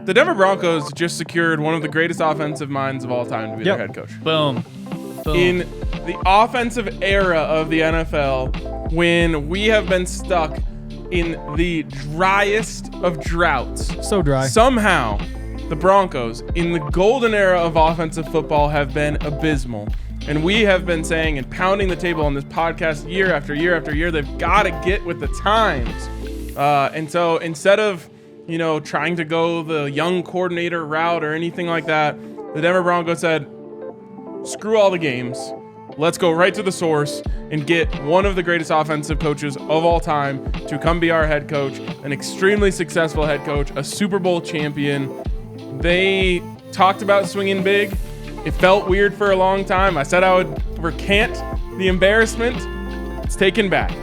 the Denver Broncos just secured one of the greatest offensive minds of all time to be their head coach. Boom. In the offensive era of the NFL, when we have been stuck in the driest of droughts. So dry. Somehow, the Broncos, in the golden era of offensive football, have been abysmal. And we have been saying and pounding the table on this podcast year after year after year, they've got to get with the times. And so instead of, trying to go the young coordinator route or anything like that, the Denver Broncos said, screw all the games. Let's go right to the source and get one of the greatest offensive coaches of all time to come be our head coach, an extremely successful head coach, a Super Bowl champion. They talked about swinging big. It felt weird for a long time. I said I would recant the embarrassment. It's taken back.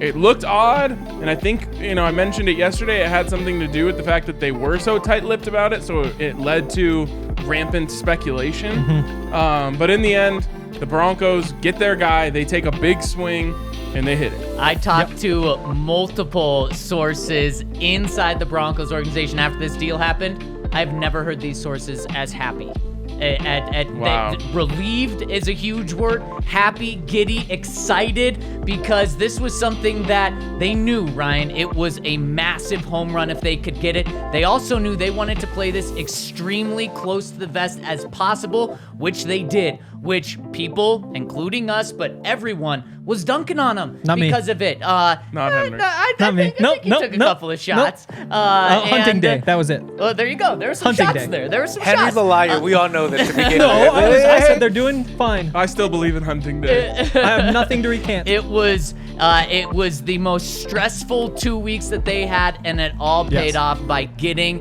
It looked odd, and I think, I mentioned it yesterday. It had something to do with the fact that they were so tight-lipped about it, so it led to rampant speculation. But in the end, the Broncos get their guy. They take a big swing, and they hit it. I talked to multiple sources inside the Broncos organization after this deal happened. I've never heard these sources as happy. Wow. Relieved is a huge word. Happy, giddy, excited, because this was something that they knew, Ryan. It was a massive home run if they could get it. They also knew they wanted to play this extremely close to the vest as possible, which they did, which people, including us, but everyone, was dunking on them because of it. Not Henry. I Not me. think he took a couple of shots. Hunting day. That was it. Well, there you go. There were some Hunting shots day. there. There were some Henry's shots. a liar. We all know this to begin No, with. I said they're doing fine. I still believe in hunting day. I have nothing to recant. It was the most stressful 2 weeks that they had, and it all paid off by getting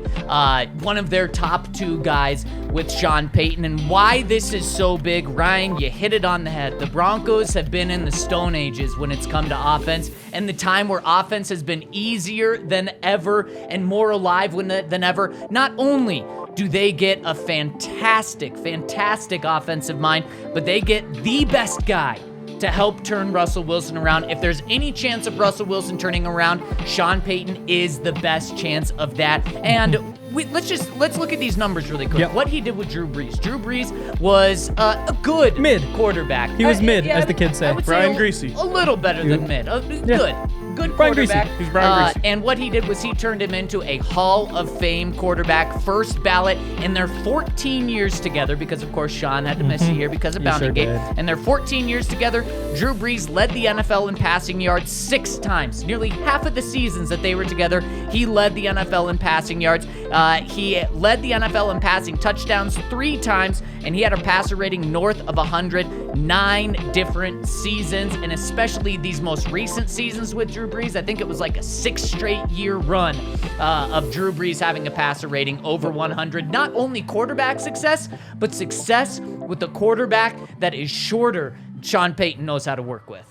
one of their top two guys with Sean Payton. And why this is so big, Ryan, you hit it on the head. The Broncos have been in the Stone Ages when it's come to offense, and the time where offense has been easier than ever and more alive than ever. Not only do they get a fantastic offensive mind, but they get the best guy to help turn Russell Wilson around. If there's any chance of Russell Wilson turning around, Sean Payton is the best chance of that. And let's look at these numbers really quick. Yep. What he did with Drew Brees. Drew Brees was a good mid quarterback. He was mid, as the kids say. I would Brian say Greasy. a little better than mid. Good Brian quarterback. Greasy. He's Brian Greasy. And what he did was he turned him into a Hall of Fame quarterback, first ballot in their 14 years together, because of course Sean had to miss a year because of Bounding Gate. did. And their 14 years together, Drew Brees led the NFL in passing yards 6 times. Nearly half of the seasons that they were together, he led the NFL in passing yards. He led the NFL in passing touchdowns 3 times, and he had a passer rating north of 100 9 different seasons, and especially these most recent seasons with Drew Brees. I think it was like a 6 straight year run of Drew Brees having a passer rating over 100. Not only quarterback success, but success with a quarterback that is shorter. Sean Payton knows how to work with.